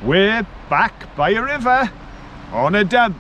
we're back by a river on a dump.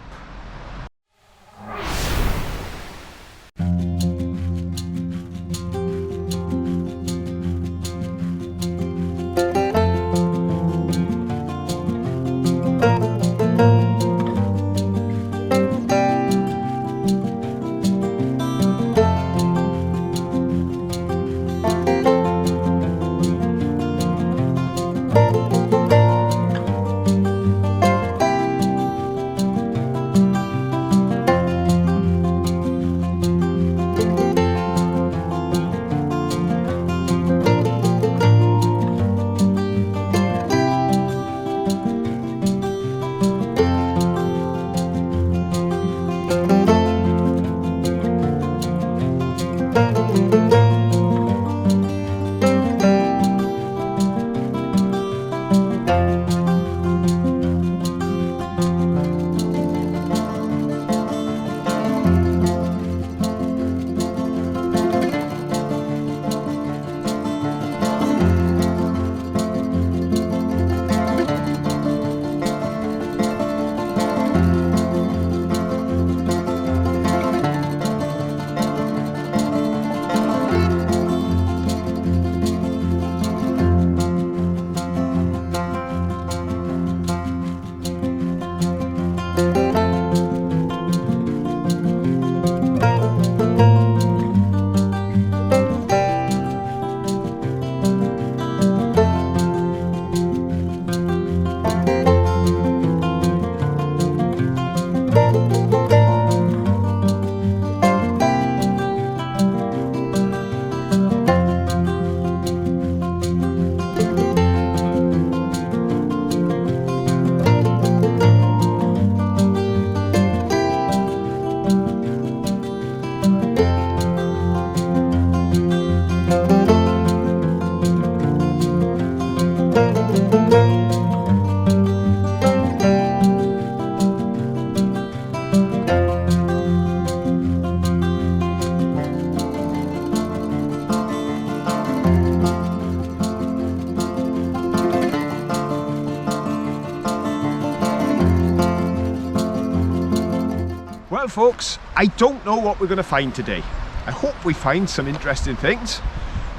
Well folks, I don't know what we're going to find today. I hope we find some interesting things.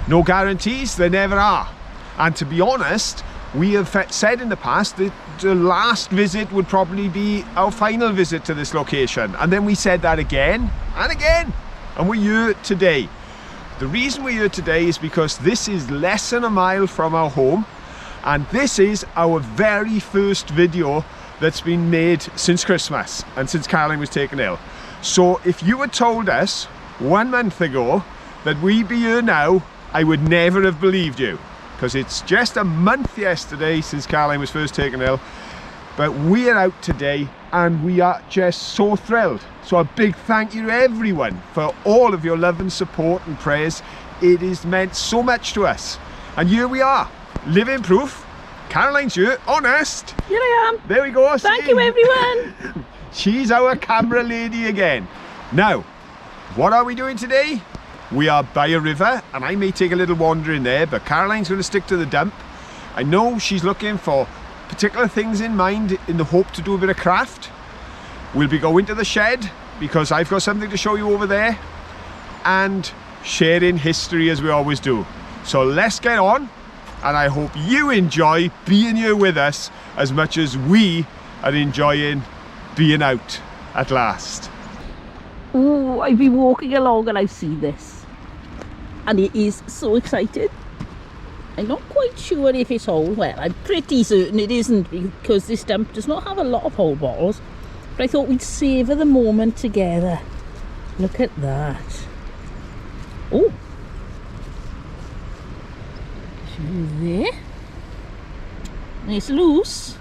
No guarantees, there never are. And to be honest, we have said in the past that the last visit would probably be our final visit to this location. And then we said that again and again. And we're here today. The reason we're here today is because this is less than a mile from our home. And this is our very first video that's been made since Christmas and since Caroline was taken ill. So if you had told us 1 month ago that we'd be here now, I would never have believed you, because it's just a month yesterday since Caroline was first taken ill. But we are out today and we are just so thrilled. So a big thank you to everyone for all of your love and support and prayers. It has meant so much to us. And here we are, living proof. Caroline's here, honest. Here I am. There we go. Thank you everyone. She's our camera lady again. Now, what are we doing today? We are by a river, and I may take a little wander in there, but Caroline's going to stick to the dump. I know she's looking for particular things in mind in the hope to do a bit of craft. We'll be going to the shed because I've got something to show you over there, and sharing history as we always do. So let's get on. And I hope you enjoy being here with us as much as we are enjoying being out at last. Oh, I've been walking along and I've seen this. And it is so exciting. I'm not quite sure if it's whole. Well, I'm pretty certain it isn't, because this dump does not have a lot of whole bottles. But I thought we'd savour the moment together. Look at that. Oh. There. It's loose.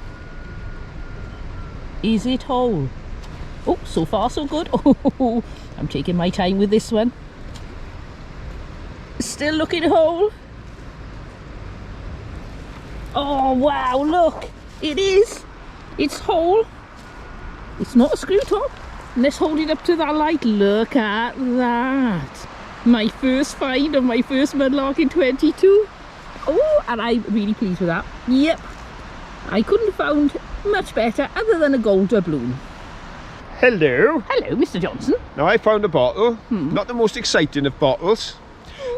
Is it whole? Oh, so far so good. Oh, I'm taking my time with this one. Still looking whole. Oh wow, look. It is. It's whole. It's not a screw top. Let's hold it up to that light. Look at that. My first find of my first mudlark in 22. Oh, and I'm really pleased with that. Yep. I couldn't have found much better other than a gold doubloon. Hello. Hello, Mr. Johnson. Now I found a bottle. Not the most exciting of bottles,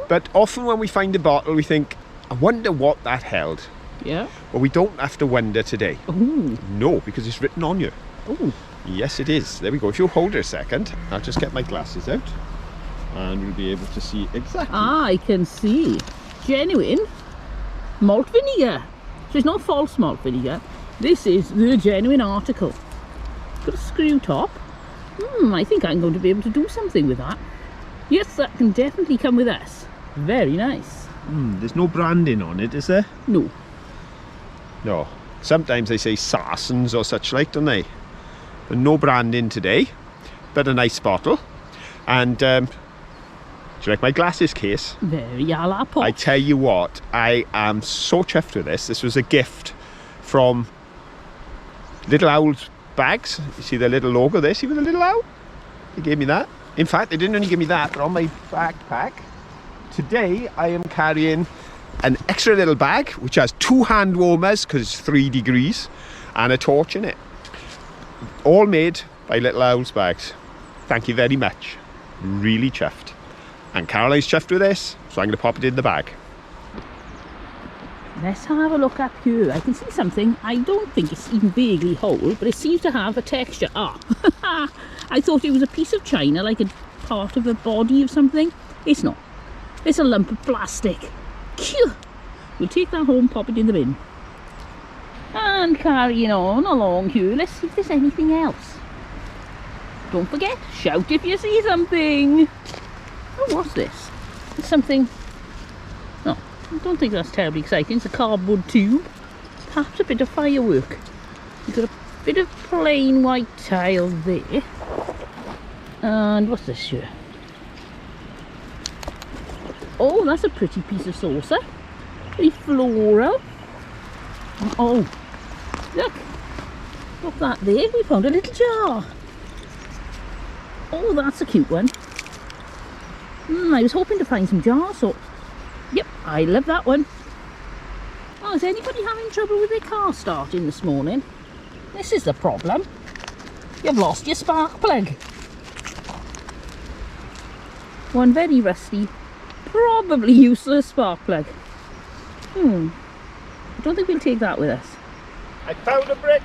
but often when we find a bottle we think, I wonder what that held. Yeah. But we don't have to wonder today. Ooh. No, because it's written on you. Ooh. Yes, it is. There we go. If you hold it a second, I'll just get my glasses out and we'll be able to see exactly. Ah, I can see. Genuine malt vinegar. So it's not false malt vinegar. This is the genuine article. Got a screw top. I think I'm going to be able to do something with that. Yes, that can definitely come with us. Very nice. There's no branding on it, is there? No. No. Sometimes they say Sarsons or such like, don't they? But no branding today. But a nice bottle. And do you like my glasses case? Very a la posh. I tell you what, I am so chuffed with this. This was a gift from Little Owl's bags. You see the little logo there? See with the little owl? They gave me that. In fact, they didn't only give me that, but on my backpack today I am carrying an extra little bag which has 2 hand warmers because it's 3 degrees and a torch in it. All made by Little Owl's bags. Thank you very much. Really chuffed. And Caroline's chuffed with this, so I'm going to pop it in the bag. Let's have a look up here. I can see something. I don't think it's even vaguely whole, but it seems to have a texture. Ah, I thought it was a piece of china, like a part of a body of something. It's not. It's a lump of plastic. Phew. We'll take that home, pop it in the bin. And carrying on along here, let's see if there's anything else. Don't forget, shout if you see something. Oh, what's this? It's something. No, I don't think that's terribly exciting. It's a cardboard tube. Perhaps a bit of firework. You've got a bit of plain white tile there. And what's this here? Oh, that's a pretty piece of saucer. Very floral. Oh, look. Look that there. We found a little jar. Oh, that's a cute one. I was hoping to find some jars, so yep, I love that one. Oh, is anybody having trouble with their car starting this morning? This is the problem. You've lost your spark plug. One very rusty, probably useless spark plug. I don't think we'll take that with us. I found a brick.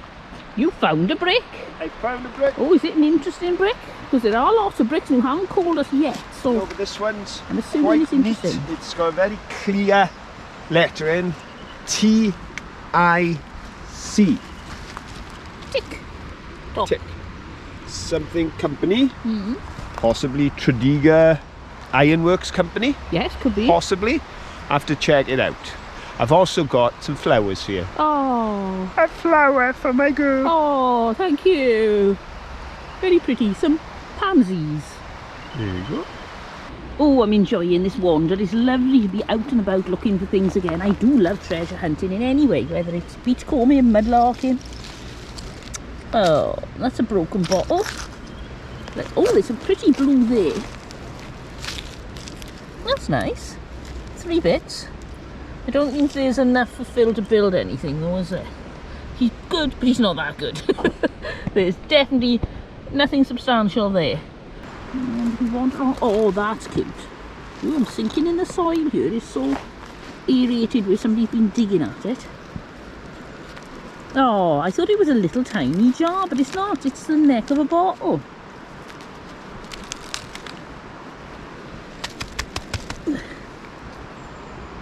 You found a brick? I found a brick. Oh, is it an interesting brick? Because there are lots of bricks and you haven't called us yet, so No, but this one's I'm assuming quite it's neat. interesting. It's got a very clear lettering. T-I-C. tick. Top. Tick. Something company. Possibly Tredegar Ironworks Company. Yes, could be. Possibly. I have to check it out. I've also got some flowers here. Oh, A flower for my girl. oh, thank you. Very pretty. Some pansies. There you go. Oh, I'm enjoying this wander. It's lovely to be out and about looking for things again. I do love treasure hunting in any way, whether it's beachcombing, mudlarking. Oh, that's a broken bottle. Oh, there's some pretty blue there. That's nice. 3 bits. I don't think there's enough for Phil to build anything though, is there? He's good, but he's not that good. There's definitely nothing substantial there. And we want, oh, that's cute. Ooh, I'm sinking in the soil here. It's so aerated where somebody's been digging at it. Oh, I thought it was a little tiny jar, but it's not. It's the neck of a bottle.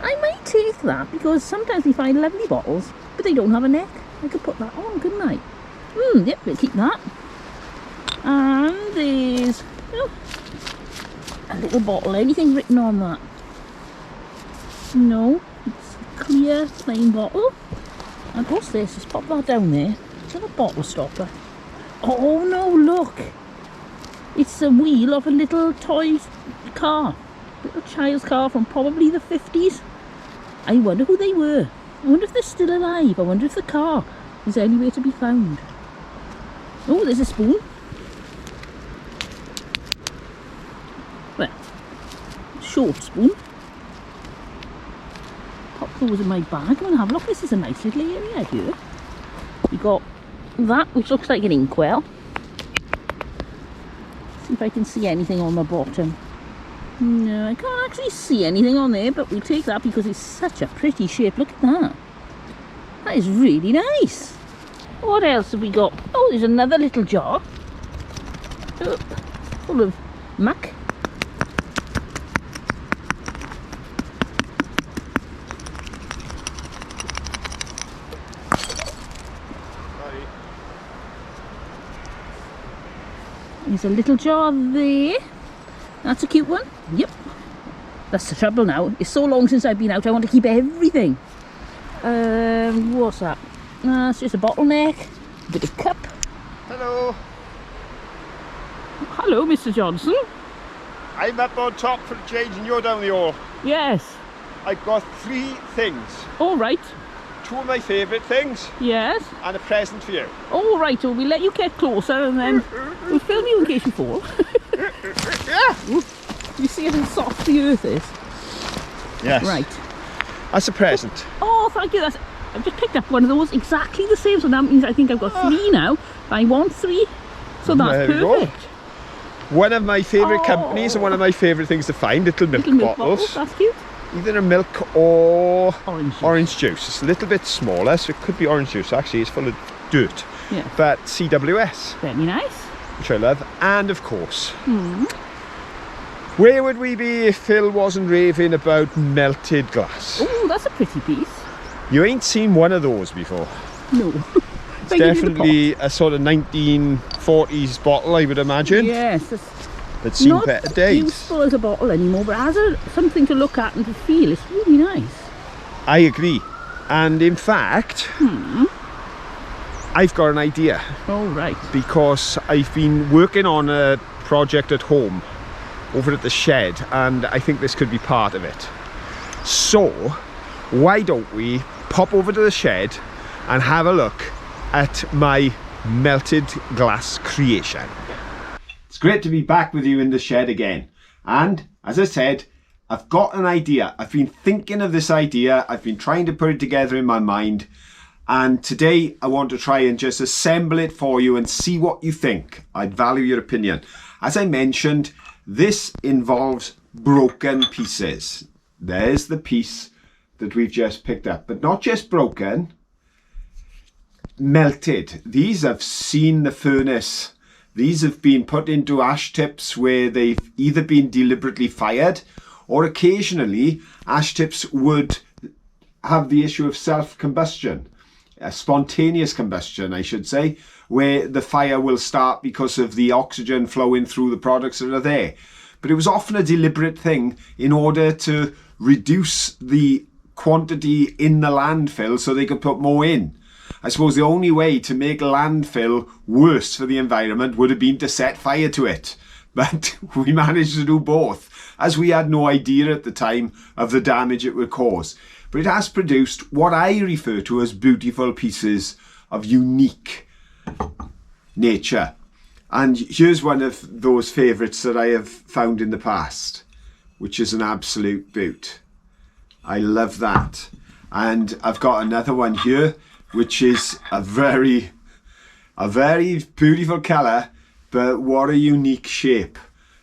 I might take that because sometimes we find lovely bottles, but they don't have a neck. I could put that on, couldn't I? Yep, we'll keep that. And there's a little bottle. Anything written on that? No, it's a clear, plain bottle. And what's this? Just pop that down there. Is that a bottle stopper? Oh no, look! It's a wheel of a little toy car. Little child's car from probably the 50s. I wonder who they were. I wonder if they're still alive. I wonder if the car is anywhere to be found. Oh, there's a spoon. Well, short spoon. Pop those in my bag. I'm going to have a look. This is a nice little area here. We got that, which looks like an inkwell. See if I can see anything on the bottom. No, I can't actually see anything on there, but we'll take that because it's such a pretty shape. Look at that. That is really nice. What else have we got? Oh, there's another little jar. Oh, full of muck. There's a little jar there. That's a cute one. Yep. That's the trouble now. It's so long since I've been out, I want to keep everything. What's that? It's just a bottleneck. A bit of cup. Hello. Hello, Mr. Johnson. I'm up on top for a change and you're down the hall. Yes. I've got 3 things. All right. 2 of my favourite things Yes. and a present for you. All right, so we'll let you get closer and then we'll film you in case you fall. You see how soft the earth is? Yes. Right. That's a present. Oh, thank you. I've just picked up one of those exactly the same, so that means I think I've got 3 now. I want 3, so that's There we go. perfect. One of my favourite companies and one of my favourite things to find, little milk bottles. That's cute. Either a milk or Orange juice. juice. It's a little bit smaller, so it could be orange juice actually. It's full of dirt. Yeah. But CWS, Very nice. which I love. And of course, where would we be if Phil wasn't raving about melted glass? Oh, that's a pretty piece. You ain't seen one of those before. No. It's definitely a sort of 1940s bottle, I would imagine. Yes. It's seen Not better days. useful as a bottle anymore, but as something to look at and to feel, it's really nice. I agree. And in fact, I've got an idea. Oh, right. Because I've been working on a project at home over at the shed, and I think this could be part of it. So why don't we pop over to the shed and have a look at my melted glass creation. It's great to be back with you in the shed again, and as I said, I've got an idea. I've been thinking of this idea, I've been trying to put it together in my mind, and today I want to try and just assemble it for you and see what you think. I'd value your opinion. As I mentioned, this involves broken pieces. There's the piece that we've just picked up, but not just broken, melted. These have seen the furnace. These have been put into ash tips where they've either been deliberately fired, or occasionally ash tips would have the issue of self-combustion, spontaneous combustion I should say, where the fire will start because of the oxygen flowing through the products that are there. But it was often a deliberate thing in order to reduce the quantity in the landfill so they could put more in. I suppose the only way to make landfill worse for the environment would have been to set fire to it. But we managed to do both, as we had no idea at the time of the damage it would cause. But it has produced what I refer to as beautiful pieces of unique nature. And here's one of those favourites that I have found in the past, which is an absolute beaut. I love that. And I've got another one here, which is a very beautiful colour, but what a unique shape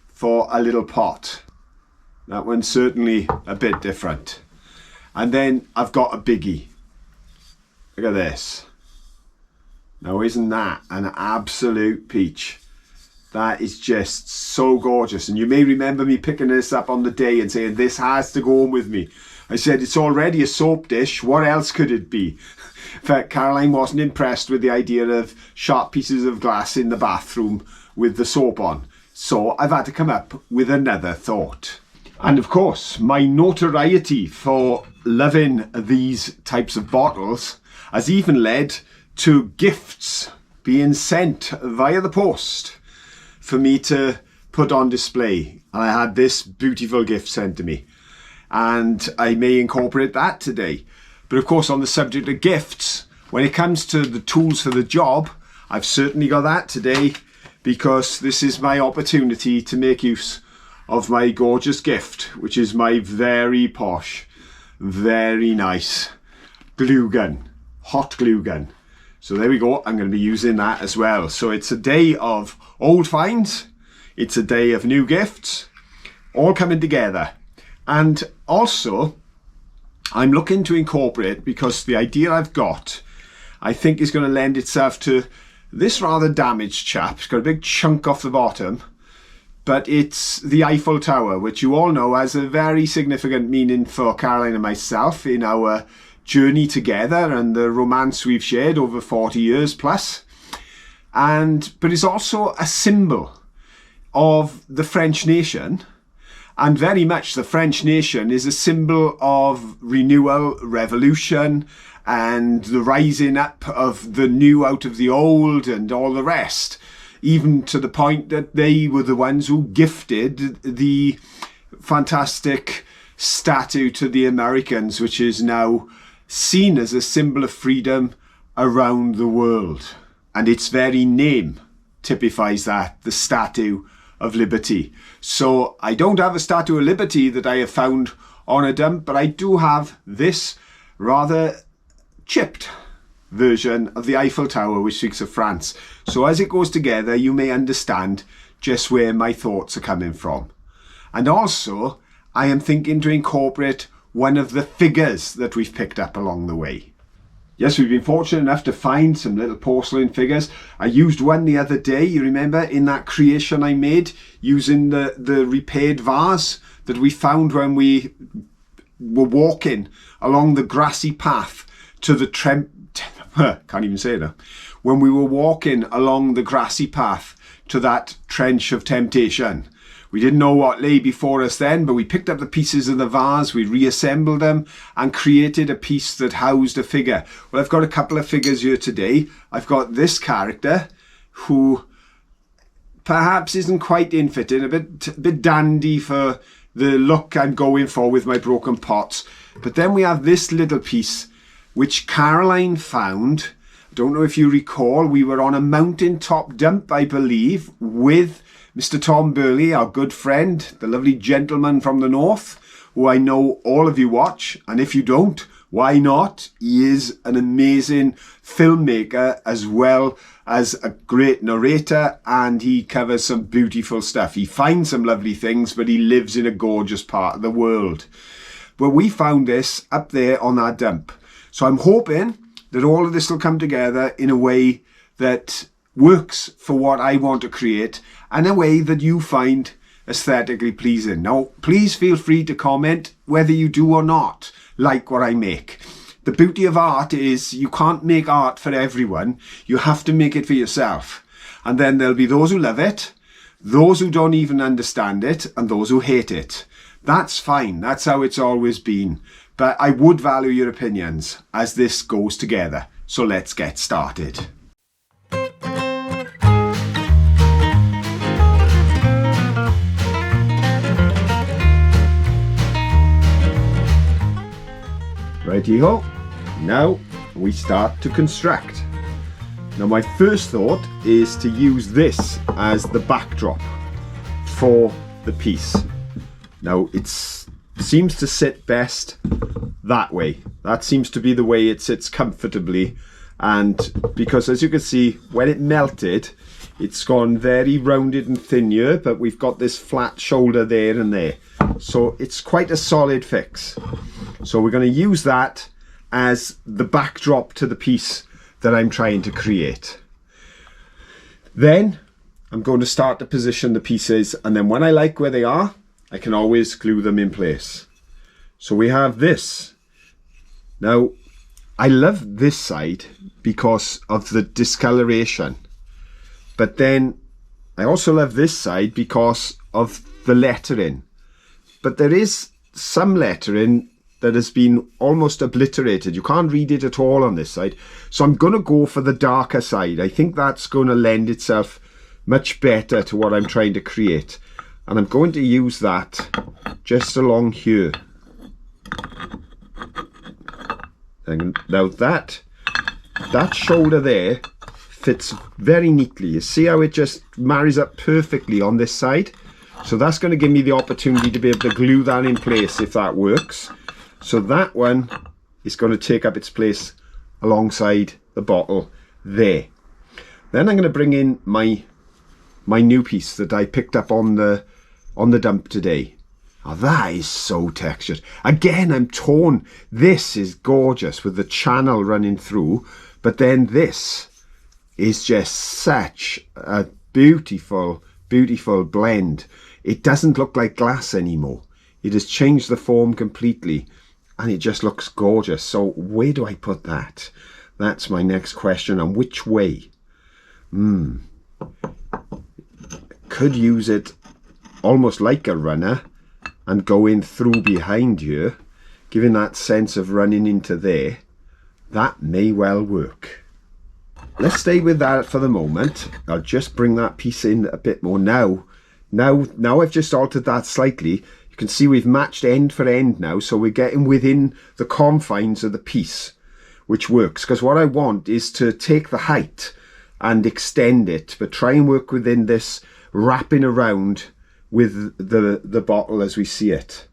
for a little pot. That one's certainly a bit different. And then I've got a biggie. Look at this. Now isn't that an absolute peach? That is just so gorgeous. And you may remember me picking this up on the day and saying, this has to go home with me. I said, it's already a soap dish. What else could it be? In fact, Caroline wasn't impressed with the idea of sharp pieces of glass in the bathroom with the soap on. So I've had to come up with another thought. And of course, my notoriety for loving these types of bottles has even led to gifts being sent via the post for me to put on display. And I had this beautiful gift sent to me, and I may incorporate that today. But of course, on the subject of gifts, when it comes to the tools for the job, I've certainly got that today, because this is my opportunity to make use of my gorgeous gift, which is my very posh, very nice glue gun, hot glue gun. So there we go, I'm going to be using that as well. So it's a day of old finds, it's a day of new gifts, all coming together. And also, I'm looking to incorporate, because the idea I've got, I think is going to lend itself to this rather damaged chap. It's got a big chunk off the bottom, but it's the Eiffel Tower, which you all know has a very significant meaning for Caroline and myself in our journey together and the romance we've shared over 40 years plus. But it's also a symbol of the French nation, and very much the French nation is a symbol of renewal, revolution, and the rising up of the new out of the old and all the rest, even to the point that they were the ones who gifted the fantastic statue to the Americans, which is now seen as a symbol of freedom around the world. And its very name typifies that, the Statue of Liberty. So I don't have a Statue of Liberty that I have found on a dump, but I do have this rather chipped version of the Eiffel Tower, which speaks of France. So as it goes together, you may understand just where my thoughts are coming from. And also, I am thinking to incorporate one of the figures that we've picked up along the way. Yes, we've been fortunate enough to find some little porcelain figures. I used one the other day, you remember, in that creation I made using the repaired vase that we found when we were walking along the grassy path to the can't even say that. When we were walking along the grassy path to that trench of temptation. We didn't know what lay before us then, but we picked up the pieces of the vase, we reassembled them and created a piece that housed a figure. Well, I've got a couple of figures here today. I've got this character who perhaps isn't quite in fitting, a bit dandy for the look I'm going for with my broken pots. But then we have this little piece which Caroline found. I don't know if you recall, we were on a mountaintop dump, I believe, with Mr. Tom Burley, our good friend, the lovely gentleman from the north, who I know all of you watch, and if you don't, why not? He is an amazing filmmaker as well as a great narrator, and he covers some beautiful stuff. He finds some lovely things, but he lives in a gorgeous part of the world. But we found this up there on our dump. So I'm hoping that all of this will come together in a way that works for what I want to create and a way that you find aesthetically pleasing. Now, please feel free to comment whether you do or not like what I make. The beauty of art is you can't make art for everyone. You have to make it for yourself. And then there'll be those who love it, those who don't even understand it, and those who hate it. That's fine. That's how it's always been. But I would value your opinions as this goes together. So let's get started. Righty-ho, now we start to construct. Now my first thought is to use this as the backdrop for the piece. Now it seems to sit best that way. That seems to be the way it sits comfortably, and because as you can see, when it melted, it's gone very rounded and thin here, but we've got this flat shoulder there and there. So it's quite a solid fix. So we're going to use that as the backdrop to the piece that I'm trying to create. Then I'm going to start to position the pieces, and then when I like where they are, I can always glue them in place. So we have this. Now, I love this side because of the discoloration. But then I also love this side because of the lettering. But there is some lettering that has been almost obliterated. You can't read it at all on this side. So I'm going to go for the darker side. I think that's going to lend itself much better to what I'm trying to create. And I'm going to use that just along here. And now that shoulder there fits very neatly. You see how it just marries up perfectly on this side? So that's going to give me the opportunity to be able to glue that in place if that works. So that one is going to take up its place alongside the bottle, there. Then I'm going to bring in my new piece that I picked up on the dump today. Oh, that is so textured. Again, I'm torn. This is gorgeous with the channel running through, but then this is just such a beautiful, beautiful blend. It doesn't look like glass anymore. It has changed the form completely, and it just looks gorgeous. So where do I put that? That's my next question. And which way? Could use it almost like a runner and go in through behind here, giving that sense of running into there. That may well work. Let's stay with that for the moment. I'll just bring that piece in a bit more now. Now I've just altered that slightly. You can see we've matched end for end now, so we're getting within the confines of the piece, which works, because what I want is to take the height and extend it, but try and work within this wrapping around with the bottle as we see it.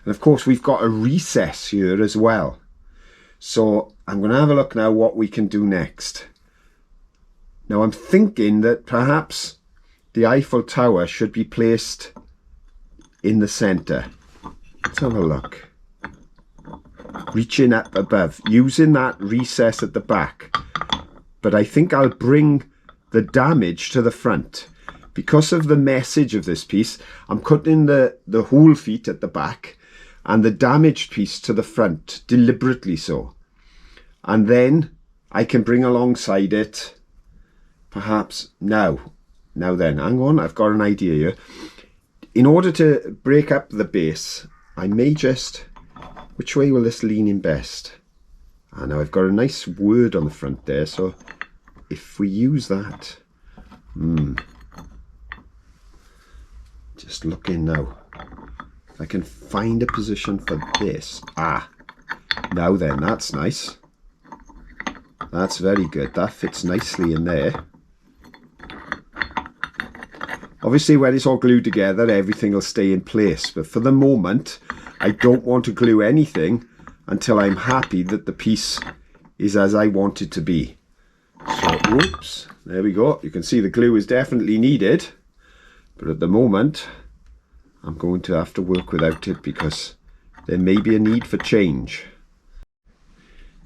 And of course we've got a recess here as well. So I'm going to have a look now what we can do next. Now I'm thinking that perhaps the Eiffel Tower should be placed in the centre. Let's have a look. Reaching up above, using that recess at the back. But I think I'll bring the damage to the front. Because of the message of this piece, I'm cutting the whole feet at the back and the damaged piece to the front, deliberately so. And then I can bring alongside it, perhaps now then, hang on, I've got an idea here. In order to break up the base, I may just, which way will this lean in best? Now I've got a nice word on the front there, so if we use that, just looking now, if I can find a position for this. Now then, that's nice. That's very good. That fits nicely in there. Obviously, when it's all glued together, everything will stay in place. But for the moment, I don't want to glue anything until I'm happy that the piece is as I want it to be. So, oops, there we go. You can see the glue is definitely needed. But at the moment, I'm going to have to work without it because there may be a need for change.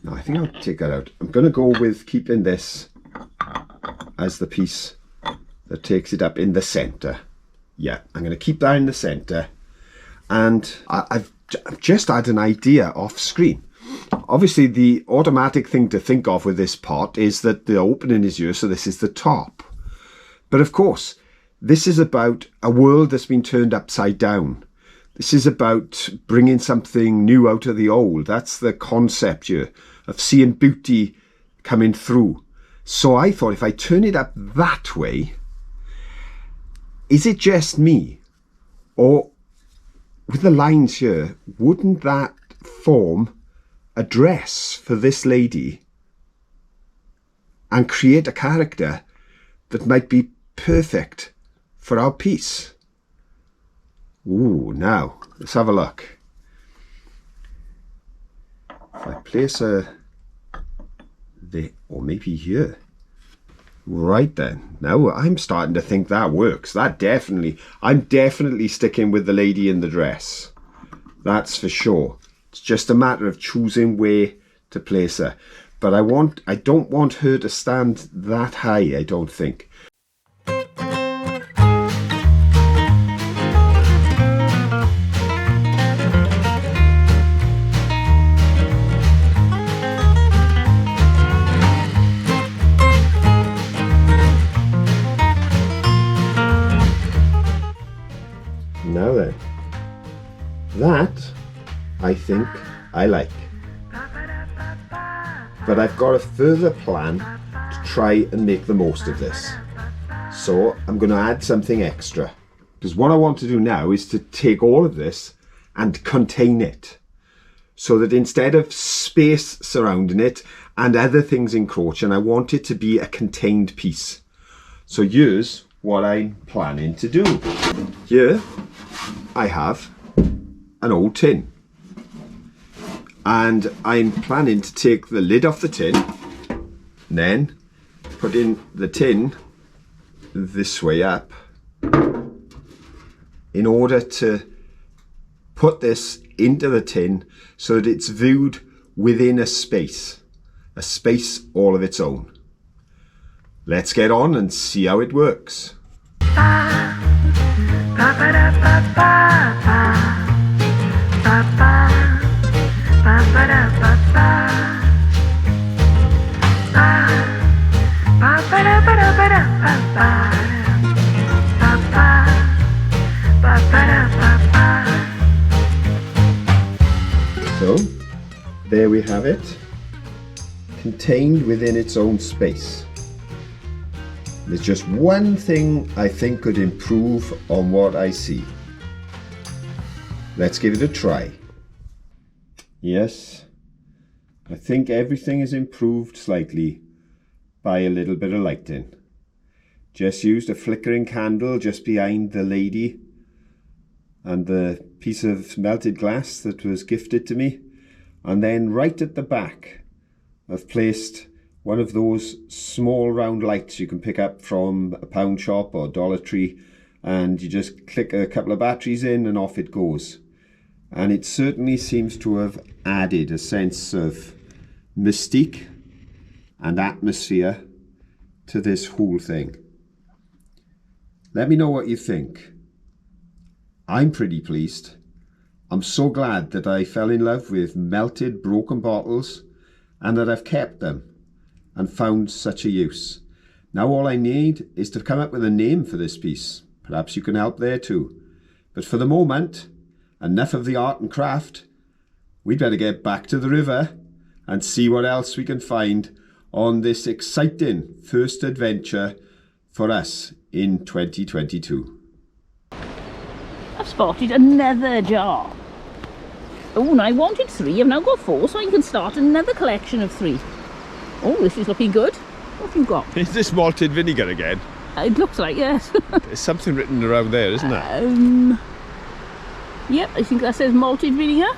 Now, I think I'll take that out. I'm going to go with keeping this as the piece that takes it up in the centre. Yeah, I'm going to keep that in the centre. And I've just had an idea off screen. Obviously, the automatic thing to think of with this pot is that the opening is here, so this is the top. But of course, this is about a world that's been turned upside down. This is about bringing something new out of the old. That's the concept here, of seeing beauty coming through. So I thought if I turn it up that way, is it just me? Or with the lines here, wouldn't that form a dress for this lady and create a character that might be perfect for our piece? Ooh, now let's have a look. If I place her there, or maybe here. Right then, now I'm starting to think that works. That definitely, I'm definitely sticking with the lady in the dress. That's for sure. It's just a matter of choosing where to place her. But I don't want her to stand that high, I don't think. Now then, that I think I like. But I've got a further plan to try and make the most of this. So I'm going to add something extra. Because what I want to do now is to take all of this and contain it. So that instead of space surrounding it and other things encroaching, I want it to be a contained piece. So here's what I'm planning to do. Here I have an old tin. And I'm planning to take the lid off the tin, and then putting the tin this way up in order to put this into the tin so that it's viewed within a space all of its own. Let's get on and see how it works. So, there we have it, contained within its own space. There's just one thing I think could improve on what I see. Let's give it a try. Yes, I think everything is improved slightly by a little bit of lighting. Just used a flickering candle just behind the lady and the piece of melted glass that was gifted to me, and then right at the back I've placed one of those small round lights you can pick up from a pound shop or Dollar Tree, and you just click a couple of batteries in and off it goes. And it certainly seems to have added a sense of mystique and atmosphere to this whole thing. Let me know what you think. I'm pretty pleased. I'm so glad that I fell in love with melted broken bottles and that I've kept them and found such a use. Now all I need is to come up with a name for this piece. Perhaps you can help there too. But for the moment, enough of the art and craft. We'd better get back to the river and see what else we can find on this exciting first adventure for us in 2022. I've spotted another jar. Oh, and I wanted 3. I've now got 4, so I can start another collection of 3. Oh, this is looking good. What have you got? Is this malted vinegar again? It looks like, yes. There's something written around there, isn't there? Yep, I think that says malted vinegar.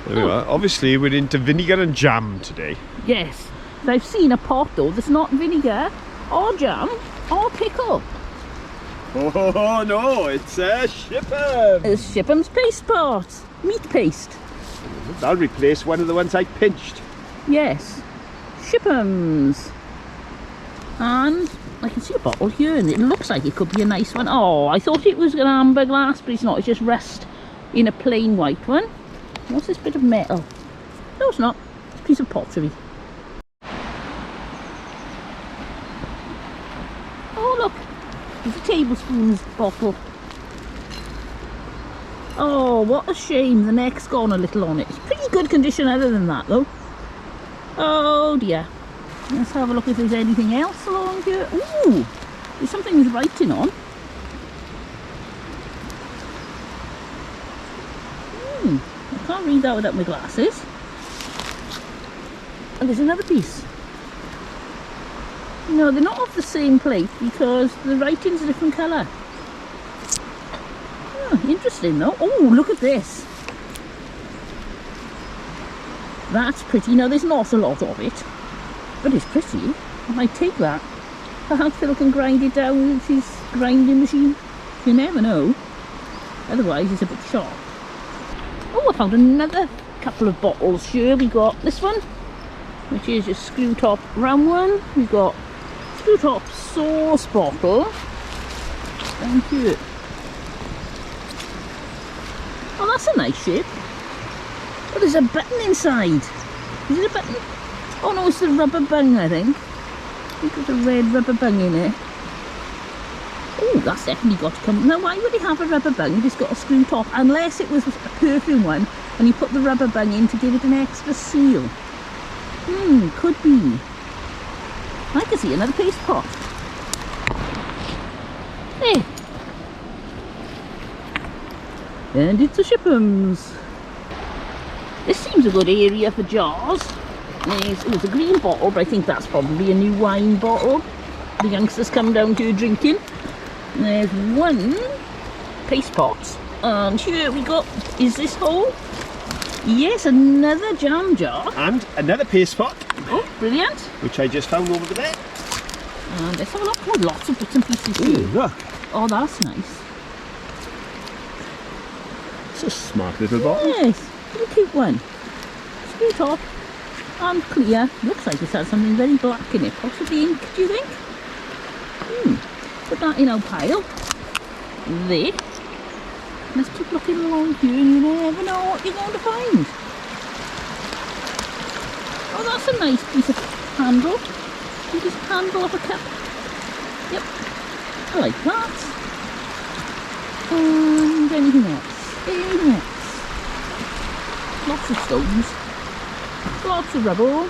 There we are. Obviously, we're into vinegar and jam today. Yes. I've seen a pot, though, that's not vinegar or jam or pickle. Oh no, it's a Shipham! It's Shipham's paste pot. Meat paste. That'll replace one of the ones I pinched. Yes. Shipham's. And I can see a bottle here and it looks like it could be a nice one. Oh, I thought it was an amber glass, but it's not. It's just rust in a plain white one. What's this bit of metal? No, it's not. It's a piece of pottery. Oh, look. There's a tablespoons bottle. Oh, what a shame. The neck's gone a little on it. It's pretty good condition other than that, though. Oh, dear. Let's have a look if there's anything else along here. Ooh, there's something with writing on. I can't read that without my glasses. And there's another piece. No, they're not off the same plate because the writing's a different colour. Oh, interesting though. Oh, look at this. That's pretty. Now, there's not a lot of it, but it's pretty. I might take that. Perhaps Phil can grind it down with his grinding machine. You never know. Otherwise, it's a bit sharp. Oh, I found another couple of bottles here. We got this one, which is a screw top round one. We've got screw top sauce bottle. Thank you. Oh, that's a nice shape. Oh, there's a button inside. Is it a button? Oh no, it's the rubber bung, I think. Look at the red rubber bung in it. Oh, that's definitely got to come. Now, why would he have a rubber bung if it's got a screw top? Unless it was a perfume one and you put the rubber bung in to give it an extra seal. Could be. I can see another paste pot. There. And it's a Shipham's. This seems a good area for jars. It was a green bottle, but I think that's probably a new wine bottle. The youngsters come down here drinking. And there's one paste pot. And here we got, is this whole? Yes, another jam jar. And another paste pot. Oh, brilliant. Which I just found over there. And let's have a look. Oh, lots of bits and pieces Ooh, here. look. Oh, that's nice. It's a smart little bottle. Yes, a cute one. Straight up and clear. Looks like it's had something very black in it. Possibly ink, do you think? Put that in our pile. There. Let's keep looking along here and you never know what you're going to find. Oh, that's a nice piece of handle. This handle of a cup. Yep. I like that. And anything else? Anything else? Lots of stones. Lots of rubble.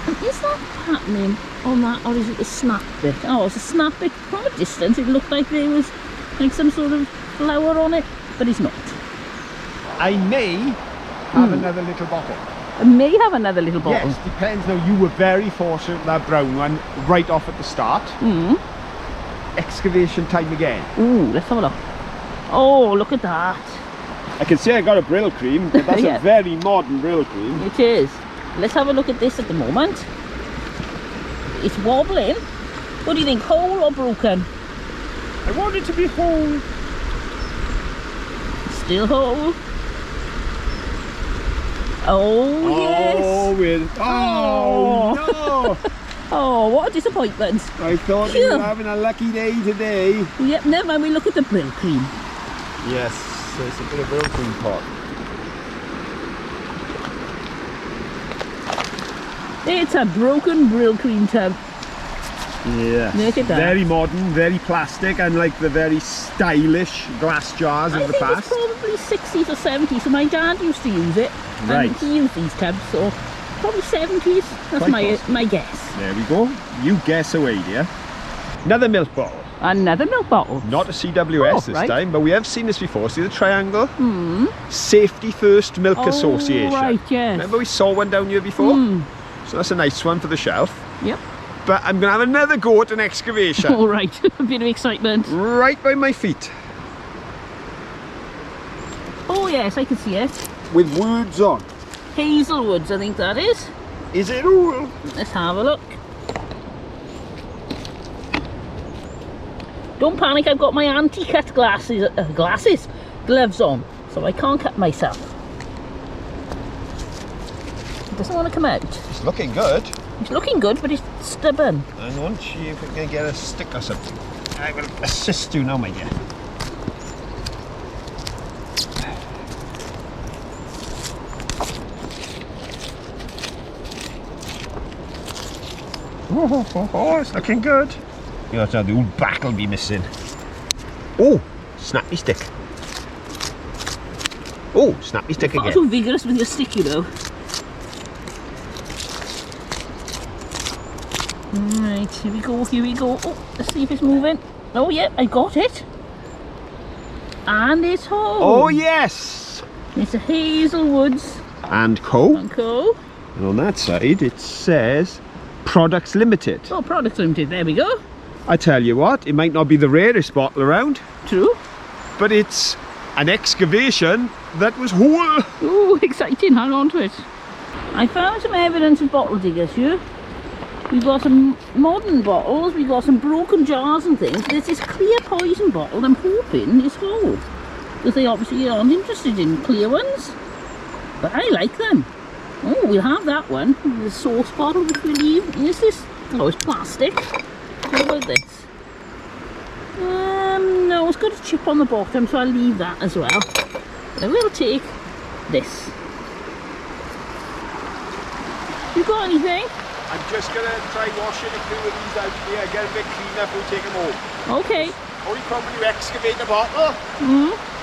And is that happening on that, or is it a snap bit? Oh, it's a snap bit. From a distance it looked like there was like some sort of flower on it, but it's not. I may have another little bottle. I may have another little bottle. Yes, depends. Now, you were very fortunate with that brown one right off at the start. Excavation time again. Ooh, let's have a look. Oh, look at that. I can say I got a Brill cream, but that's Yeah. a very modern Brill cream. It is. Let's have a look at this at the moment. It's wobbling. What do you think, whole or broken? I want it to be whole. Still whole. Oh, yes. Oh, no. Oh, what a disappointment. I thought you were having a lucky day today. Yep, never mind, we look at the Brill cream. Yes, there's a bit of Brill cream pot. It's a broken Brill cream tub. Yeah. Look at that. Very modern, very plastic, and like the very stylish glass jars of the past. I think it's probably 60s or 70s, so my dad used to use it. Right. And he used these tubs, so probably 70s. That's Quite my guess. There we go. You guess away, dear. Another milk bottle. Another milk bottle. Not a CWS this right. time, but we have seen this before. See the triangle? Safety First Milk Association. Right, yes. Remember we saw one down here before? So that's a nice one for the shelf. Yep. But I'm going to have another go at an excavation. All right, a bit of excitement. Right by my feet. Oh yes, I can see it. With words on. Hazelwoods, I think that is. Is it all? Let's have a look. Don't panic, I've got my anti-cut gloves on, so I can't cut myself. It doesn't want to come out. It's looking good. It's looking good, but it's stubborn. Hang on, see if we can get a stick or something. I will assist you now, my dear. Oh, it's looking good. You know, the old back will be missing. Oh, snappy stick. Oh, snappy stick Not again. too vigorous with your stick, you know. Right, here we go, here we go. Oh, let's see if it's moving. Oh yeah, I got it. And it's home. Oh yes. It's a Hazelwoods And Co. Co. And on that side it says Products Limited. Oh, Products Limited, there we go. I tell you what, it might not be the rarest bottle around, True. but it's an excavation that was whole. Ooh, exciting, hang on to it. I found some evidence of bottle diggers here. We've got some modern bottles, we've got some broken jars and things. There's this clear poison bottle I'm hoping is whole, because they obviously aren't interested in clear ones. But I like them. Oh, we'll have that one. The sauce bottle which we leave. Is this? Oh, it's plastic. What about this? No, it's got a chip on the bottom, so I'll leave that as well. But I will take this. You got anything? I'm just going to try washing a few of these out here, get a bit cleaner before we take them home. Okay. Only problem when you excavate a bottle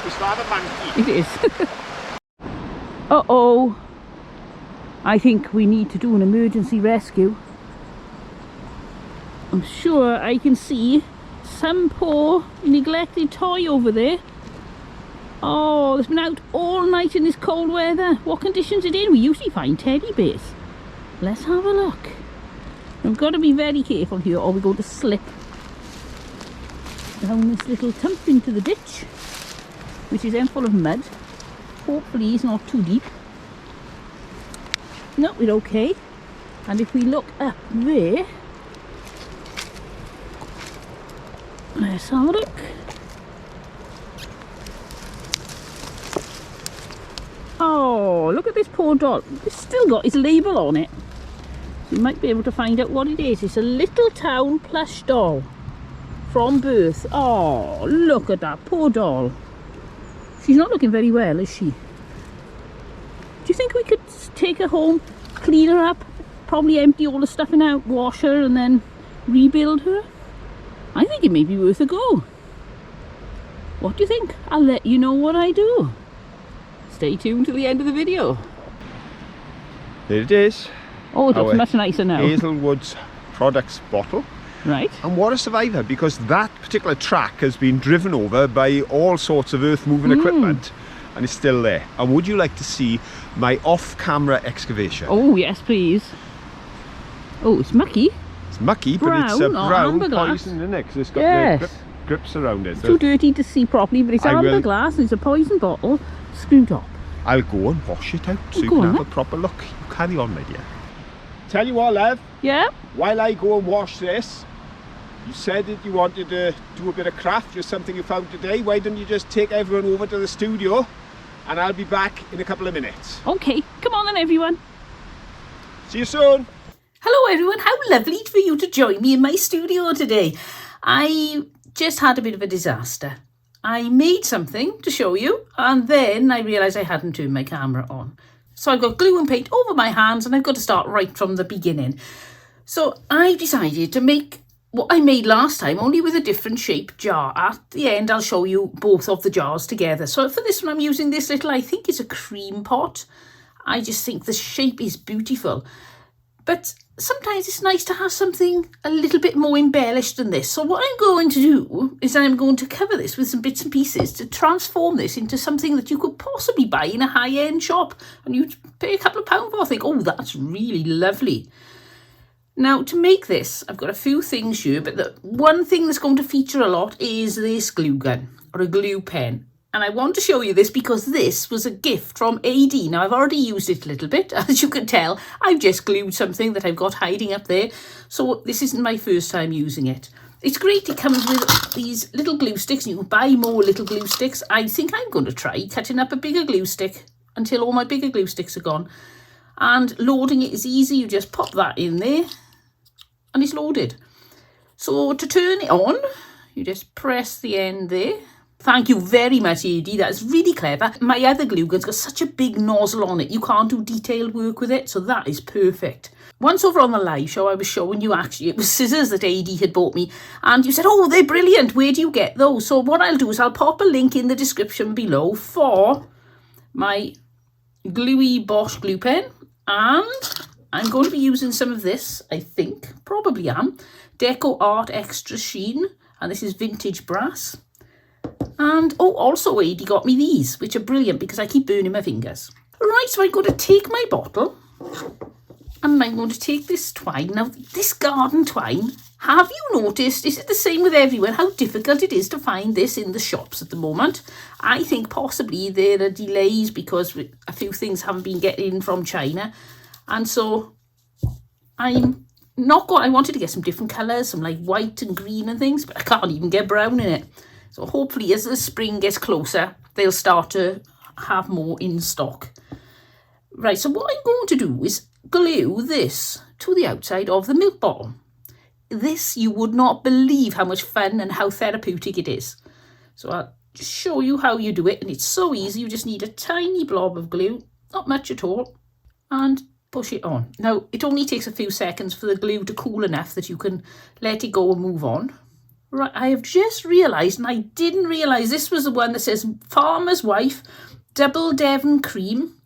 is rather manky. It is. Uh-oh. I think we need to do an emergency rescue. I'm sure I can see some poor neglected toy over there. Oh, it's been out all night in this cold weather. What conditions it in? We usually find teddy bears. Let's have a look. We've got to be very careful here or we're going to slip down this little tump into the ditch, which is then full of mud. Hopefully it's not too deep. No, we're okay. And if we look up there, let's have a look. Oh, look at this poor doll. It's still got his label on it. So you might be able to find out what it is. It's a Little Town plush doll from birth. Oh, look at that poor doll. She's not looking very well, is she? Do you think we could take her home, clean her up, probably empty all the stuff in out, wash her and then rebuild her? I think it may be worth a go. What do you think? I'll let you know what I do. Stay tuned to the end of the video. There it is. Oh, it looks much nicer now. Hazelwood's products bottle. Right. And what a survivor, because that particular track has been driven over by all sorts of earth moving equipment and it's still there. And would you like to see my off-camera excavation? Oh yes, please. Oh, it's mucky. It's mucky, Brown, but it's a brown amber glass. poison in it because it's got Yes. the grips around it. It's too dirty to see properly, but it's amber glass and it's a poison bottle screwed up. I'll go and wash it out so you Go can on, have a proper look. You carry on, my dear. Tell you what, love, Yeah? while I go and wash this, you said that you wanted to do a bit of craft, just something you found today. Why don't you just take everyone over to the studio and I'll be back in a couple of minutes. Okay, come on then everyone. See you soon. Hello everyone, how lovely for you to join me in my studio today. I just had a bit of a disaster. I made something to show you and then I realised I hadn't turned my camera on. So I've got glue and paint over my hands and I've got to start right from the beginning. So I decided to make what I made last time, only with a different shape jar. At the end I'll show you both of the jars together. So for this one I'm using this little, I think it's a cream pot. I just think the shape is beautiful. But sometimes it's nice to have something a little bit more embellished than this. So what I'm going to do is I'm going to cover this with some bits and pieces to transform this into something that you could possibly buy in a high-end shop and you'd pay a couple of pounds for. I think, oh, that's really lovely. Now, to make this, I've got a few things here, but the one thing that's going to feature a lot is this glue gun or a glue pen. And I want to show you this because this was a gift from AD. Now, I've already used it a little bit. As you can tell, I've just glued something that I've got hiding up there. So this isn't my first time using it. It's great. It comes with these little glue sticks. You can buy more little glue sticks. I think I'm going to try cutting up a bigger glue stick until all my bigger glue sticks are gone. And loading it is easy. You just pop that in there and it's loaded. So to turn it on, you just press the end there. Thank you very much, AD. That's really clever. My other glue gun's got such a big nozzle on it. You can't do detailed work with it, so that is perfect. Once over on the live show, I was showing you actually, it was scissors that AD had bought me. And you said, oh, they're brilliant. Where do you get those? So what I'll do is I'll pop a link in the description below for my gluey Bosch glue pen. And I'm going to be using some of this, I think, probably am, Deco Art Extra Sheen. And this is vintage brass. And, oh, also AD got me these, which are brilliant because I keep burning my fingers. Right, so I'm going to take my bottle and I'm going to take this twine. Now, this garden twine, have you noticed, is it the same with everyone, how difficult it is to find this in the shops at the moment? I think possibly there are delays because a few things haven't been getting in from China. And so I'm not going, I wanted to get some different colours, some like white and green and things, but I can't even get brown in it. So hopefully as the spring gets closer, they'll start to have more in stock. Right, so what I'm going to do is glue this to the outside of the milk bottle. This, you would not believe how much fun and how therapeutic it is. So I'll just show you how you do it. And it's so easy. You just need a tiny blob of glue, not much at all, and push it on. Now, it only takes a few seconds for the glue to cool enough that you can let it go and move on. Right, I have just realised, and I didn't realise this was the one that says Farmer's Wife Double Devon Cream.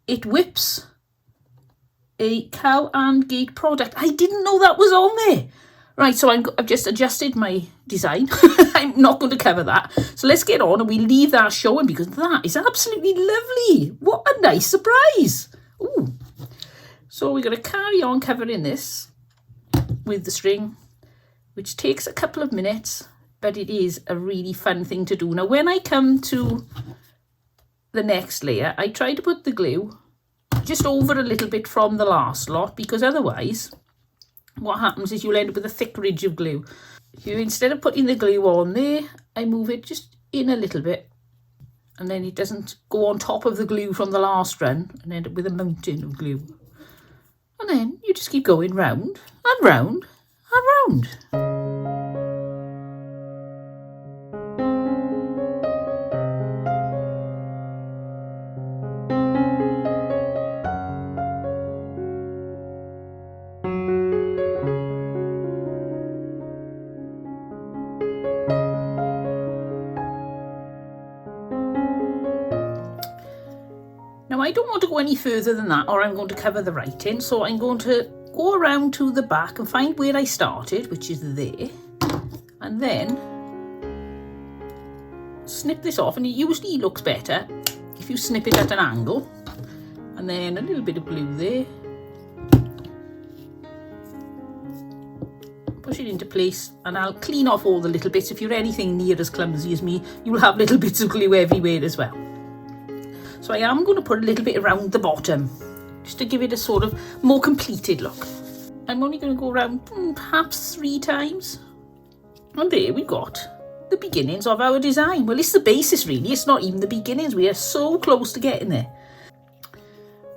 It whips a cow and gate product. I didn't know that was on there. Right, so I've just adjusted my design. I'm not going to cover that. So let's get on and we leave that showing because that is absolutely lovely. What a nice surprise. Ooh. So we're going to carry on covering this with the string, which takes a couple of minutes, but it is a really fun thing to do. Now, when I come to the next layer, I try to put the glue just over a little bit from the last lot, because otherwise what happens is you'll end up with a thick ridge of glue. So instead of putting the glue on there, I move it just in a little bit, and then it doesn't go on top of the glue from the last run and end up with a mountain of glue. And then you just keep going round and round and round. Now I don't want to go any further than that, or I'm going to cover the writing, so I'm going to go around to the back and find where I started, which is there, and then snip this off. And it usually looks better if you snip it at an angle, and then a little bit of glue there, push it into place, and I'll clean off all the little bits. If you're anything near as clumsy as me, you'll have little bits of glue everywhere as well. So I am going to put a little bit around the bottom, just to give it a sort of more completed look. I'm only going to go around perhaps 3 times. And there we got the beginnings of our design. Well, it's the basis really, it's not even the beginnings. We are so close to getting there.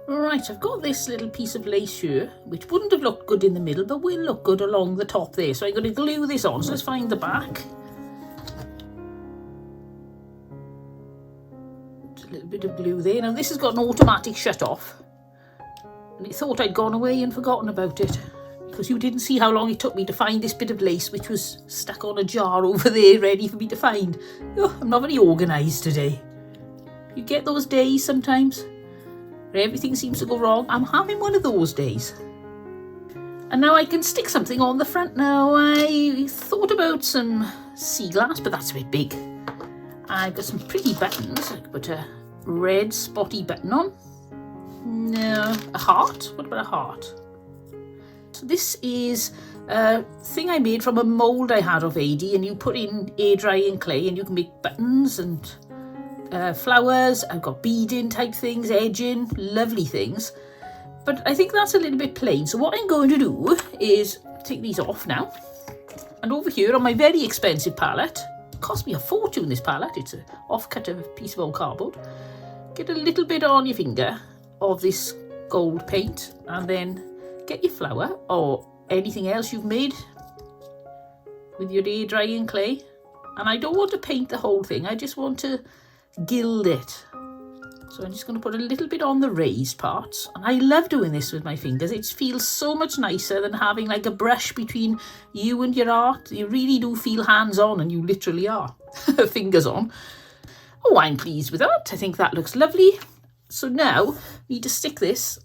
Right, I've got this little piece of lace here, which wouldn't have looked good in the middle, but will look good along the top there. So I'm going to glue this on. So let's find the back. A little bit of glue there. Now this has got an automatic shut off, and it thought I'd gone away and forgotten about it, because you didn't see how long it took me to find this bit of lace, which was stuck on a jar over there ready for me to find. Oh, I'm not very organised today. You get those days sometimes where everything seems to go wrong. I'm having one of those days. And now I can stick something on the front. Now I thought about some sea glass, but that's a bit big. I've got some pretty buttons. I could put a red spotty button on. No, a heart. What about a heart? So this is a thing I made from a mould I had of AD, and you put in air drying clay and you can make buttons and flowers. I've got beading type things, edging, lovely things. But I think that's a little bit plain. So what I'm going to do is take these off now. And over here on my very expensive palette, cost me a fortune, this palette, it's an offcut of a piece of old cardboard. Get a little bit on your finger of this gold paint, and then get your flower or anything else you've made with your air drying clay. And I don't want to paint the whole thing, I just want to gild it. So I'm just going to put a little bit on the raised parts. And I love doing this with my fingers. It feels so much nicer than having like a brush between you and your art. You really do feel hands-on, and you literally are. Fingers on. Oh, I'm pleased with that. I think that looks lovely. So now I need to stick this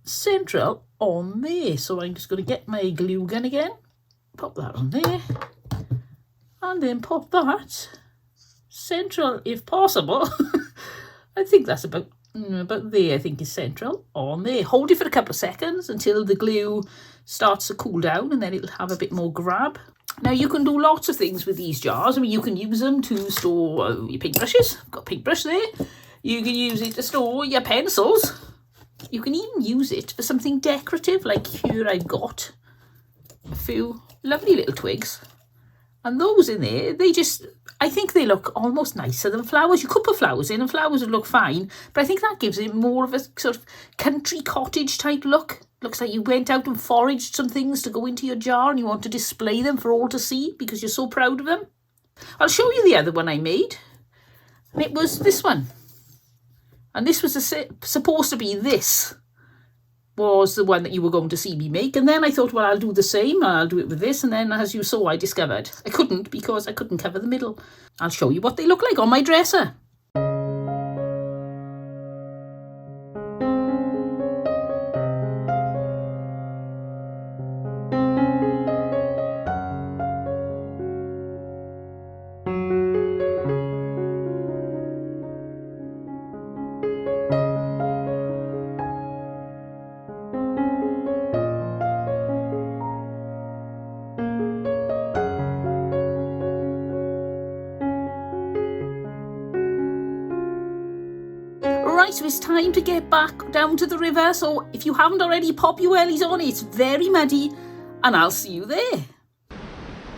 central on there. So I'm just going to get my glue gun again. Pop that on there. And then pop that central if possible. I think that's about there, I think is central on there. Hold it for a couple of seconds until the glue starts to cool down, and then it'll have a bit more grab. Now you can do lots of things with these jars. I mean, you can use them to store your paintbrushes. I've got a paintbrush there. You can use it to store your pencils. You can even use it for something decorative, like here I've got a few lovely little twigs. And those in there, I think they look almost nicer than flowers. You could put flowers in and flowers would look fine, but I think that gives it more of a sort of country cottage type look. Looks like you went out and foraged some things to go into your jar and you want to display them for all to see because you're so proud of them. I'll show you the other one I made, and it was this one. And this was supposed to be this. Was the one that you were going to see me make, and then I thought, well, I'll do the same, I'll do it with this, and then as you saw, I discovered I couldn't, because I couldn't cover the middle. I'll show you what they look like on my dresser. Right, so it's time to get back down to the river. So if you haven't already, pop your wellies on. It's very muddy, and I'll see you there.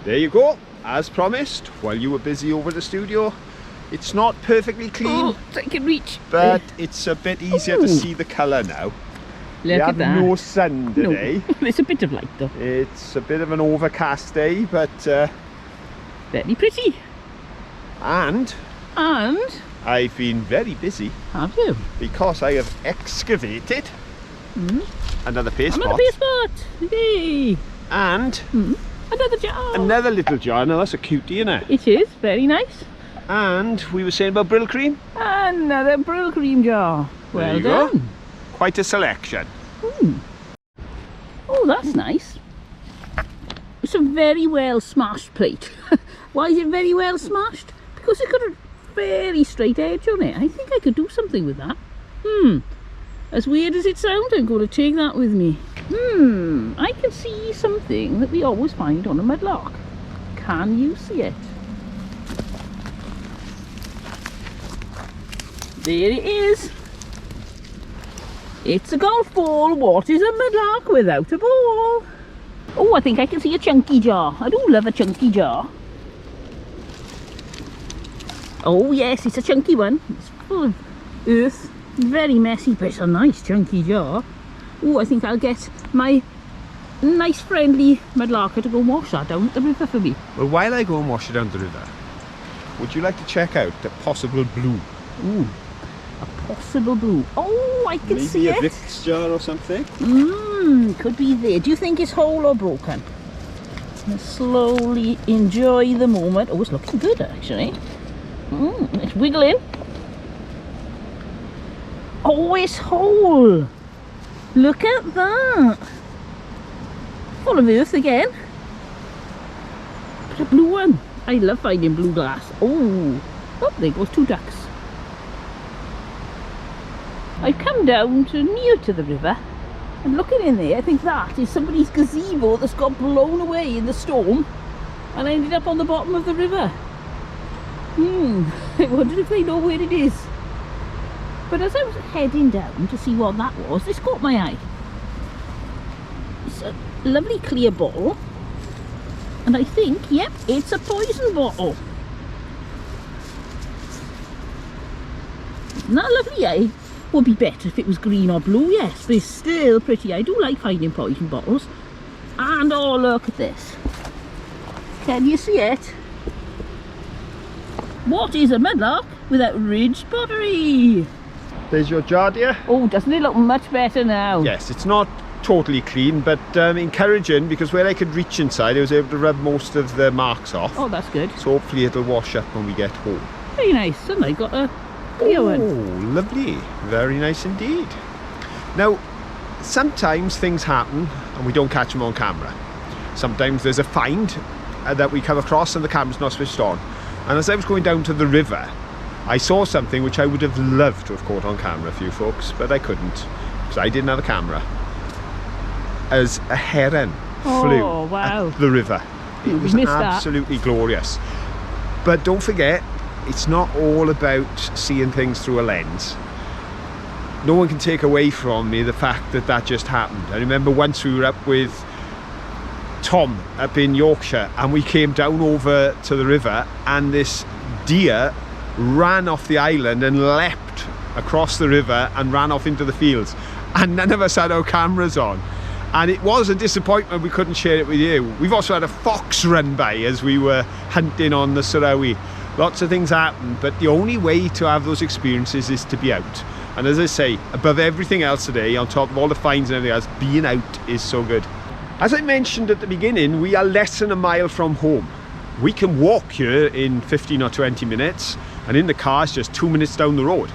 There you go, as promised, while you were busy over the studio. It's not perfectly clean, Oh, I can reach. but it's a bit easier to see the colour now. Look at that. No sun today. No. It's a bit of light though. It's a bit of an overcast day, but Very pretty. and I've been very busy Have you? because I have excavated another paste Another pot paste pot. Yay. and Another jar. another little jar. Now that's a cutie, isn't it? It is very nice. And we were saying about Brill cream. Another Brill cream jar. There Well you go. done. Quite a selection. Oh, that's nice. It's a very well smashed plate. Why is it very well smashed? Because it's got a very straight edge on it. I think I could do something with that. As weird as it sounds, I'm going to take that with me. I can see something that we always find on a mudlark. Can you see it? There it is. It's a golf ball. What is a mudlark without a ball? Oh, I think I can see a chunky jar. I do love a chunky jar. Oh yes, it's a chunky one. It's full of earth. Very messy, but it's a nice chunky jar. Oh, I think I'll get my nice friendly mudlarker to go wash that down at the river for me. Well, while I go and wash it down the river, would you like to check out the possible blue? Ooh, a possible blue. Oh, I can see Maybe a it. Vicks jar or something? Could be there. Do you think it's whole or broken? Let's slowly enjoy the moment. Oh, it's looking good actually. It's wiggling. Oh, it's whole. Look at that. Full of earth again. But a blue one. I love finding blue glass. Oh, there goes two ducks. I've come down to near to the river and looking in there, I think that is somebody's gazebo that's got blown away in the storm and ended up on the bottom of the river. I wonder if they know where it is. But as I was heading down to see what that was, this caught my eye. It's a lovely clear bottle, and I think, yep, it's a poison bottle. Isn't that lovely, eh? Would be better if it was green or blue, yes, but it's still pretty. I do like finding poison bottles. And oh, look at this. Can you see it? What is a mudlark without ridged pottery? There's your jar, dear. Oh, doesn't it look much better now? Yes, it's not totally clean, but encouraging, because where I could reach inside, I was able to rub most of the marks off. Oh, that's good. So hopefully it'll wash up when we get home. Very nice. And I got a clear one. Oh, lovely. Very nice indeed. Now, sometimes things happen and we don't catch them on camera. Sometimes there's a find that we come across and the camera's not switched on. And as I was going down to the river, I saw something which I would have loved to have caught on camera for you folks, but I couldn't because I didn't have a camera. As a heron flew up the river. It was absolutely glorious. But don't forget, it's not all about seeing things through a lens. No one can take away from me the fact that that just happened. I remember once we were up with Tom up in Yorkshire and we came down over to the river and this deer ran off the island and leapt across the river and ran off into the fields, and none of us had our cameras on, and it was a disappointment we couldn't share it with you. We've also had a fox run by as we were hunting on the Sarawi. Lots of things happen, but the only way to have those experiences is to be out. And as I say, above everything else today, on top of all the finds and everything else, being out is so good. As I mentioned at the beginning, we are less than a mile from home. We can walk here in 15 or 20 minutes, and in the car it's just 2 minutes down the road.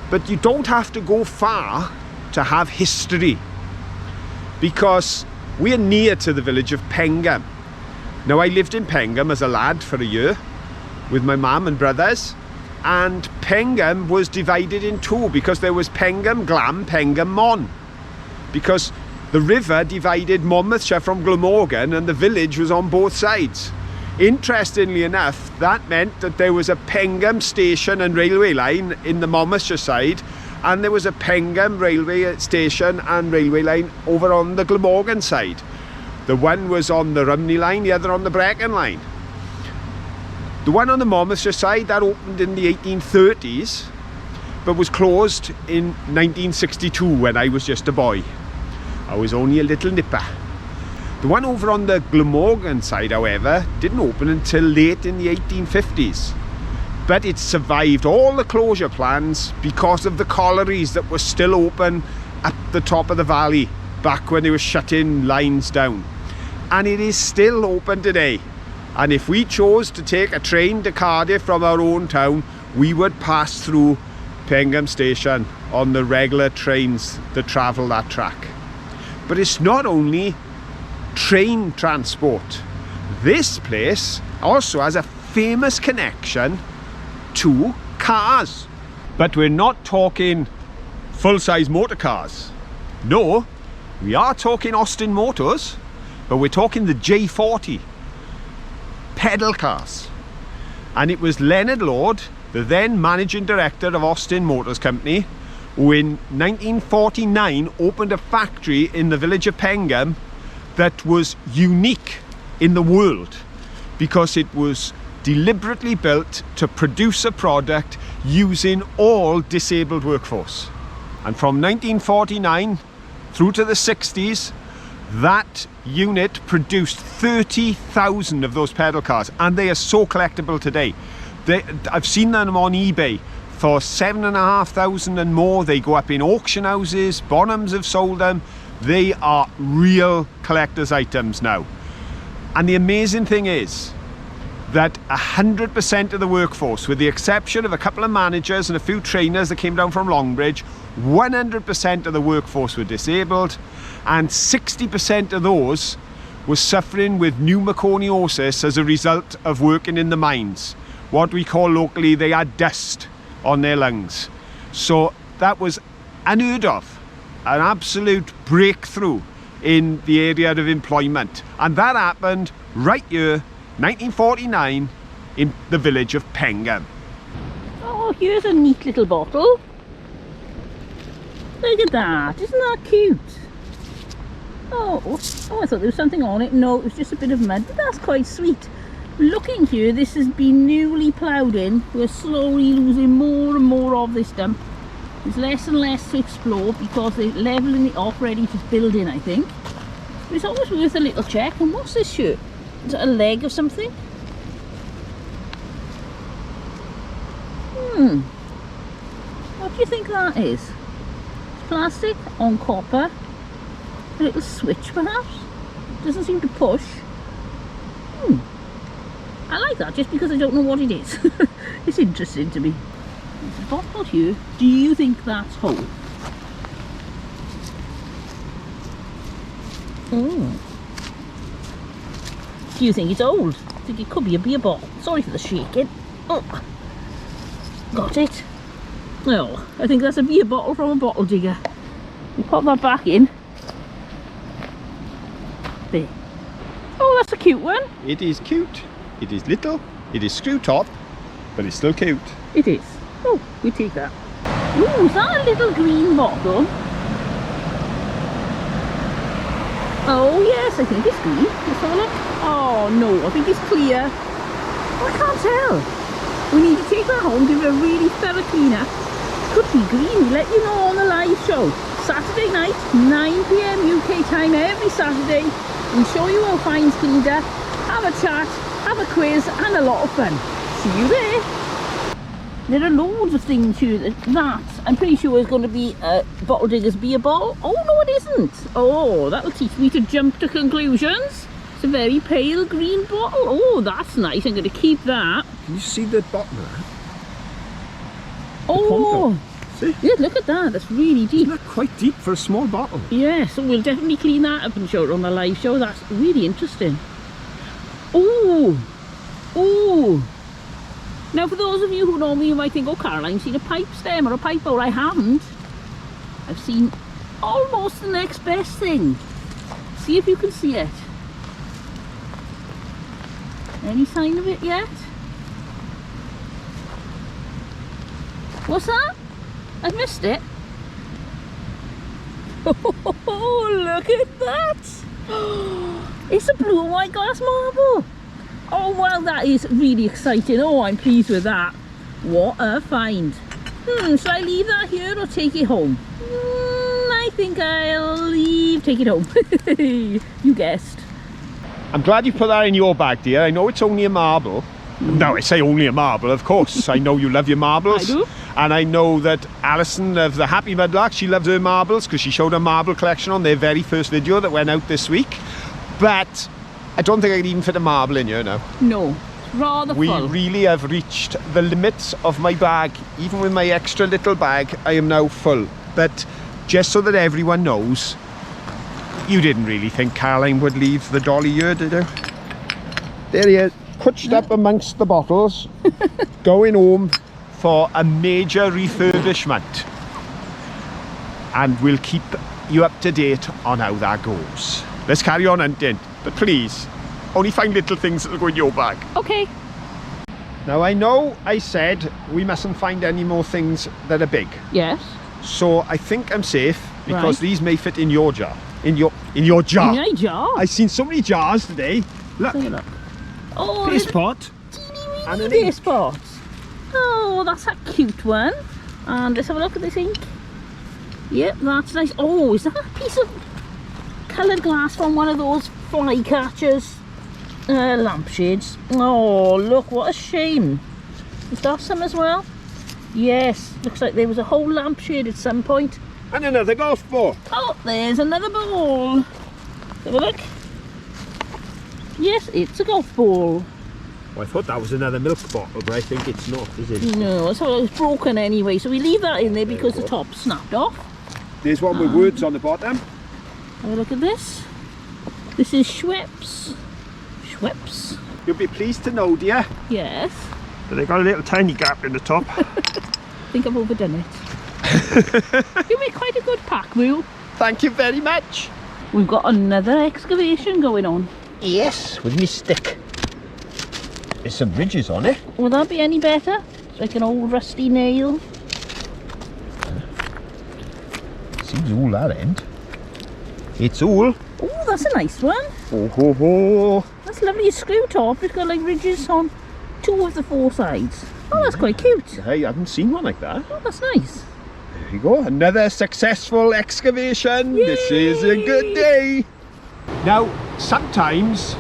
But you don't have to go far to have history, because we are near to the village of Pengham. Now, I lived in Pengham as a lad for a year with my mum and brothers, and Pengham was divided in two because there was Pengham Glam, Pengham Mon, because the river divided Monmouthshire from Glamorgan and the village was on both sides. Interestingly enough, that meant that there was a Pengham station and railway line in the Monmouthshire side and there was a Pengham railway station and railway line over on the Glamorgan side. The one was on the Rumney line, the other on the Brecon line. The one on the Monmouthshire side, that opened in the 1830s, but was closed in 1962 when I was just a boy. I was only a little nipper. The one over on the Glamorgan side, however, didn't open until late in the 1850s. But it survived all the closure plans because of the collieries that were still open at the top of the valley back when they were shutting lines down. And it is still open today. And if we chose to take a train to Cardiff from our own town, we would pass through Pengham station on the regular trains that travel that track. But it's not only train transport. This place also has a famous connection to cars. But we're not talking full-size motor cars. No, we are talking Austin Motors, but we're talking the J40 pedal cars. And it was Leonard Lord, the then managing director of Austin Motors Company, who in 1949 opened a factory in the village of Pengham that was unique in the world because it was deliberately built to produce a product using all disabled workforce. And from 1949 through to the 60s, that unit produced 30,000 of those pedal cars, and they are so collectible today. I've seen them on eBay for 7,500 and more. They go up in auction houses. Bonhams have sold them. They are real collector's items now. And the amazing thing is that 100% of the workforce, with the exception of a couple of managers and a few trainers that came down from Longbridge, 100% of the workforce were disabled, and 60% of those were suffering with pneumoconiosis as a result of working in the mines. What we call locally, they had dust on their lungs. So that was unheard of, an absolute breakthrough in the area of employment. And that happened right here, 1949, in the village of Pengham. Oh, here's a neat little bottle. Look at that, isn't that cute? Oh, I thought there was something on it. No, it was just a bit of mud, but that's quite sweet. Looking here, this has been newly ploughed in. We're slowly losing more and more of this dump. There's less and less to explore because they're levelling it off, ready to build in, I think. But it's always worth a little check. And what's this shirt? Is it a leg of something? What do you think that is? Plastic on copper. A little switch, perhaps? Doesn't seem to push. I like that just because I don't know what it is. It's interesting to me. There's a bottle here. Do you think that's whole? Do you think it's old? I think it could be a beer bottle. Sorry for the shaking. Oh, got it. Oh, I think that's a beer bottle from a bottle digger. We pop that back in. There. Oh, that's a cute one. It is cute. It is little. It is screw top, but it's still cute. It is. Oh, we take that. Ooh, is that a little green bottle? Oh yes, I think it's green. Let's have a look. Oh no, I think it's clear. Oh, I can't tell. We need to take that home, give it a really thorough clean up. Could be green. We'll let you know on the live show. Saturday night, 9 PM UK time every Saturday. We'll show you how fine's cleaned up, have a chat, have a quiz, and a lot of fun. See you there. There are loads of things here that I'm pretty sure is going to be a bottle digger's beer bottle. Oh no, it isn't. Oh, that will teach me to jump to conclusions. It's a very pale green bottle. Oh, that's nice. I'm going to keep that. Can you see the bottom of that? Oh, see? Yeah, look at that. That's really deep. Isn't that quite deep for a small bottle? Yeah, so we'll definitely clean that up and show it on the live show. That's really interesting. Oh, oh. Now, for those of you who know me, you might think, oh, Caroline's seen a pipe stem or a pipe bowl. I haven't. I've seen almost the next best thing. See if you can see it. Any sign of it yet? What's that? I've missed it. Oh, look at that! It's a blue and white glass marble. Oh well, that is really exciting. Oh, I'm pleased with that. What a find. Should I leave that here or take it home? I think I'll take it home. You guessed. I'm glad you put that in your bag, dear. I know it's only a marble. No, I say only a marble, of course. I know you love your marbles. I do. And I know that Alison of the Happy Mudlark, she loves her marbles because she showed her marble collection on their very first video that went out this week. But I don't think I could even fit a marble in here now. No, rather We full. really have reached the limits of my bag. Even with my extra little bag, I am now full. But just so that everyone knows, you didn't really think Caroline would leave the dolly here, did you? There he is, pushed up amongst the bottles, going home for a major refurbishment. And we'll keep you up to date on how that goes. Let's carry on hunting, but please, only find little things that'll go in your bag. Okay. Now I know I said we mustn't find any more things that are big. Yes. So I think I'm safe because Right. these may fit in your jar. In your jar. In my jar. I've seen so many jars today. Look, Take a look. Oh, paste there's pot and a an paste ink. pot. Oh, that's a cute one. And let's have a look at this ink. Yep, that's nice. Oh, is that a piece of coloured glass from one of those fly catchers lampshades? Oh, look, what a shame. Is that some as well? Yes, looks like there was a whole lampshade at some point. And another golf ball. Oh, there's another ball. Have a look. Yes, it's a golf ball. Well, I thought that was another milk bottle, but I think it's not, is it? No, so it was broken anyway, so we leave that in there because you the go. top snapped off. There's one with words on the bottom. Have a look at this. This is Schweppes. Schweppes. You'll be pleased to know, dear, Yes. that they got a little tiny gap in the top. I think I've overdone it. You make quite a good pack, Moo. Thank you very much. We've got another excavation going on. Yes, with me stick. There's some ridges on it. Would that be any better? It's like an old rusty nail. Seems all that end. It's all. Oh, that's a nice one. Oh ho ho. That's lovely. A screw top. It's got like ridges on 2 of the 4 sides. Oh, that's quite cute. I haven't seen one like that. Oh, that's nice. There you go, another successful excavation. Yay! This is a good day. Now, sometimes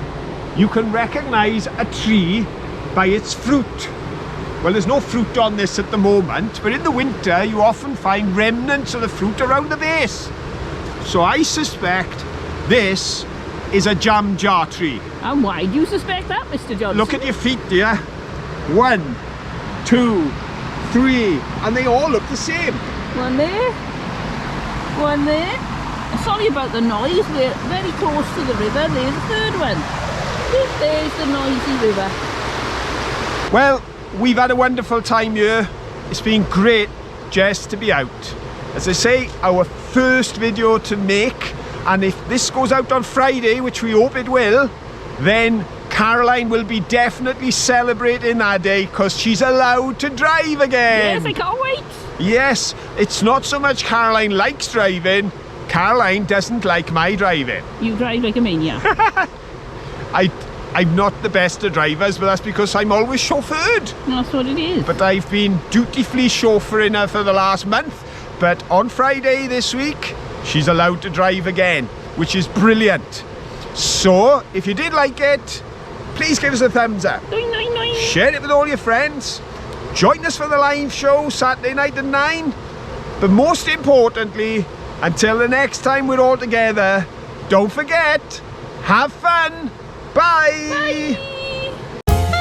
you can recognize a tree by its fruit. Well, there's no fruit on this at the moment, but in the winter you often find remnants of the fruit around the base. So I suspect this is a jam jar tree. And why do you suspect that, Mr. Johnson? Look at your feet, dear. 1, 2, 3, and they all look the same. One there. One there. Sorry about the noise. We're very close to the river. There's the third one. There's the noisy river. Well, we've had a wonderful time here. It's been great just to be out. As I say, our first video to make, and if this goes out on Friday, which we hope it will, then Caroline will be definitely celebrating that day because she's allowed to drive again. Yes, I can't wait. Yes, it's not so much Caroline likes driving, Caroline doesn't like my driving. You drive like a maniac. I'm not the best of drivers, but that's because I'm always chauffeured. That's what it is. But I've been dutifully chauffeuring her for the last month. But on Friday this week, she's allowed to drive again, which is brilliant. So, if you did like it, please give us a thumbs up. Doing 9. Share it with all your friends. Join us for the live show Saturday night at 9. But most importantly, until the next time we're all together, don't forget, have fun. Bye. Bye.